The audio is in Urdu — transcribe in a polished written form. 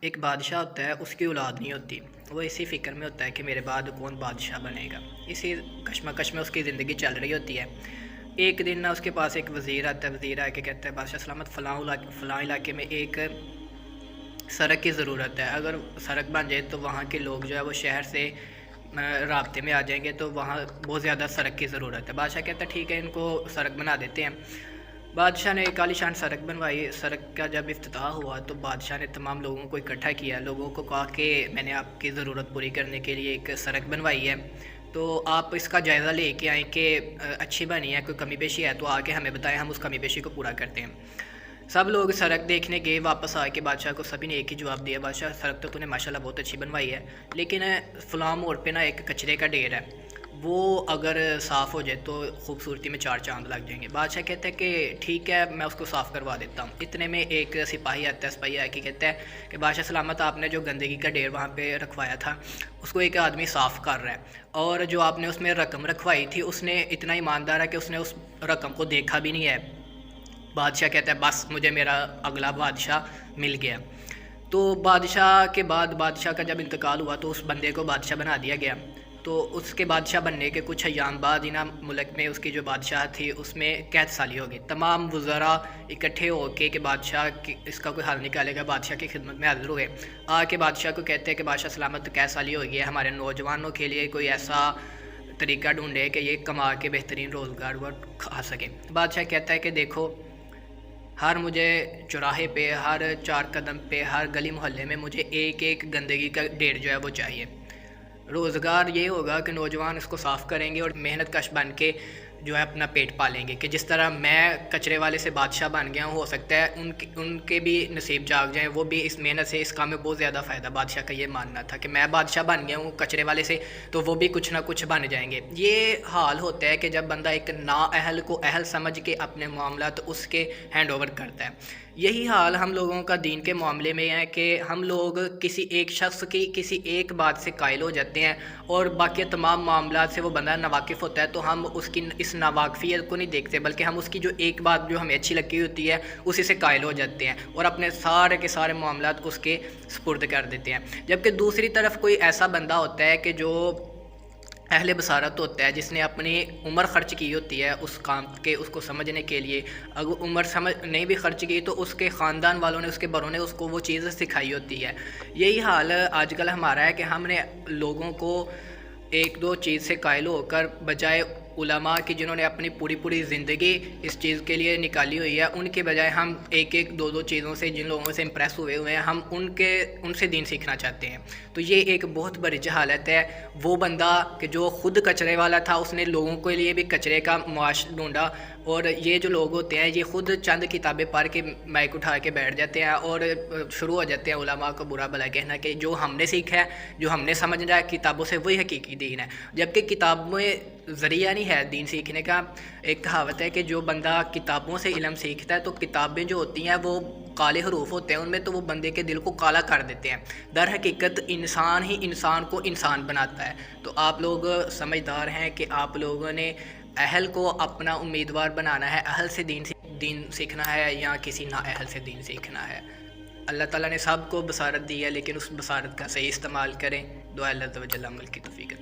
ایک بادشاہ ہوتا ہے، اس کی اولاد نہیں ہوتی، وہ اسی فکر میں ہوتا ہے کہ میرے بعد کون بادشاہ بنے گا، اسی کشمکش میں اس کی زندگی چل رہی ہوتی ہے۔ ایک دن نا اس کے پاس ایک وزیر آتا ہے، وزیر آ کے کہتا ہے بادشاہ سلامت فلاں علاقے میں ایک سڑک کی ضرورت ہے، اگر سڑک بن جائے تو وہاں کے لوگ جو ہے وہ شہر سے رابطے میں آ جائیں گے، تو وہاں بہت زیادہ سڑک کی ضرورت ہے۔ بادشاہ کہتا ہے ٹھیک ہے، ان کو سڑک بنا دیتے ہیں۔ بادشاہ نے ایک عالی شان سڑک بنوائی۔ سڑک کا جب افتتاح ہوا تو بادشاہ نے تمام لوگوں کو اکٹھا کیا، لوگوں کو کہا کہ میں نے آپ کی ضرورت پوری کرنے کے لیے ایک سڑک بنوائی ہے، تو آپ اس کا جائزہ لے کے آئیں کہ اچھی بنی ہے، کوئی کمی بیشی ہے تو آ کے ہمیں بتائیں، ہم اس کمی بیشی کو پورا کرتے ہیں۔ سب لوگ سڑک دیکھنے گئے، واپس آ کے بادشاہ کو سبھی نے ایک ہی جواب دیا، بادشاہ سڑک تو نے ماشاءاللہ بہت اچھی بنوائی ہے، لیکن فلاں موڑ پہ نا ایک کچرے کا ڈھیر ہے، وہ اگر صاف ہو جائے تو خوبصورتی میں چار چاند لگ جائیں گے۔ بادشاہ کہتا ہے کہ ٹھیک ہے، میں اس کو صاف کروا دیتا ہوں۔ اتنے میں ایک سپاہی آتا ہے، سپاہی آ کے کہتا ہے کہ بادشاہ سلامت، آپ نے جو گندگی کا ڈھیر وہاں پہ رکھوایا تھا اس کو ایک آدمی صاف کر رہا ہے، اور جو آپ نے اس میں رقم رکھوائی تھی اس نے اتنا ایماندار ہے کہ اس نے اس رقم کو دیکھا بھی نہیں ہے۔ بادشاہ کہتا ہے بس مجھے میرا اگلا بادشاہ مل گیا۔ تو بادشاہ کے بعد بادشاہ کا جب انتقال ہوا تو اس بندے کو بادشاہ بنا دیا گیا۔ تو اس کے بادشاہ بننے کے کچھ ایام بعد ہی نا ملک میں اس کی جو بادشاہ تھی اس میں قحط سالی ہو گئی۔ تمام وزراء اکٹھے ہو کے کہ بادشاہ اس کا کوئی حل نکالے گا، بادشاہ کی خدمت میں حاضر ہوئے۔ آ کے بادشاہ کو کہتے ہیں کہ بادشاہ سلامت قحط سالی ہو گئی ہے، ہمارے نوجوانوں کے لیے کوئی ایسا طریقہ ڈھونڈے کہ یہ کما کے بہترین روزگار وہ کھا سکیں۔ بادشاہ کہتا ہے کہ دیکھو، ہر مجھے چوراہے پہ، ہر چار قدم پہ، ہر گلی محلے میں مجھے ایک ایک گندگی کا ڈھیر جو ہے وہ چاہیے۔ روزگار یہ ہوگا کہ نوجوان اس کو صاف کریں گے اور محنت کش بن کے جو ہے اپنا پیٹ پالیں گے، کہ جس طرح میں کچرے والے سے بادشاہ بن گیا ہوں، ہو سکتا ہے ان کے بھی نصیب جاگ جائیں، وہ بھی اس محنت سے اس کام میں بہت زیادہ فائدہ۔ بادشاہ کا یہ ماننا تھا کہ میں بادشاہ بن گیا ہوں کچرے والے سے، تو وہ بھی کچھ نہ کچھ بن جائیں گے۔ یہ حال ہوتا ہے کہ جب بندہ ایک نااہل کو اہل سمجھ کے اپنے معاملات اس کے ہینڈ اوور کرتا ہے۔ یہی حال ہم لوگوں کا دین کے معاملے میں ہے کہ ہم لوگ کسی ایک شخص کی کسی ایک بات سے قائل ہو جاتے ہیں، اور باقی تمام معاملات سے وہ بندہ ناواقف ہوتا ہے تو ہم اس کی اس ناواقفیت کو نہیں دیکھتے، بلکہ ہم اس کی جو ایک بات جو ہمیں اچھی لگی ہوتی ہے اسی سے قائل ہو جاتے ہیں اور اپنے سارے کے سارے معاملات اس کے سپرد کر دیتے ہیں۔ جبکہ دوسری طرف کوئی ایسا بندہ ہوتا ہے کہ جو اہل بصارت ہوتا ہے، جس نے اپنی عمر خرچ کی ہوتی ہے اس کام کے اس کو سمجھنے کے لیے، اگر عمر نہیں بھی خرچ کی تو اس کے خاندان والوں نے، اس کے بڑوں نے اس کو وہ چیز سکھائی ہوتی ہے۔ یہی حال آج کل ہمارا ہے کہ ہم نے لوگوں کو ایک دو چیز سے قائل ہو کر، بجائے علماء کی جنہوں نے اپنی پوری زندگی اس چیز کے لیے نکالی ہوئی ہے، ان کے بجائے ہم ایک دو چیزوں سے، جن لوگوں سے امپریس ہوئے ہیں، ہم ان سے دین سیکھنا چاہتے ہیں۔ تو یہ ایک بہت بڑی جہالت ہے۔ وہ بندہ کہ جو خود کچرے والا تھا، اس نے لوگوں کے لیے بھی کچرے کا معاش ڈھونڈا، اور یہ جو لوگ ہوتے ہیں یہ خود چند کتابیں پڑھ کے مائک اٹھا کے بیٹھ جاتے ہیں اور شروع ہو جاتے ہیں علماء کو برا بھلا کہنا کہ جو ہم نے سیکھا ہے، جو ہم نے سمجھا ہے کتابوں سے، وہی حقیقی دین ہے۔ جبکہ کتابوں میں ذریعہ نہیں ہے دین سیکھنے کا۔ ایک کہاوت ہے کہ جو بندہ کتابوں سے علم سیکھتا ہے تو کتابیں جو ہوتی ہیں وہ کالے حروف ہوتے ہیں ان میں، تو وہ بندے کے دل کو کالا کر دیتے ہیں۔ در حقیقت انسان ہی انسان کو انسان بناتا ہے۔ تو آپ لوگ سمجھدار ہیں کہ آپ لوگوں نے اہل کو اپنا امیدوار بنانا ہے، اہل سے دین سیکھنا ہے یا کسی نااہل سے دین سیکھنا ہے۔ اللہ تعالیٰ نے سب کو بصارت دی ہے، لیکن اس بصارت کا صحیح استعمال کریں۔ دعا اللہ عز و جل عمل کی توفیق۔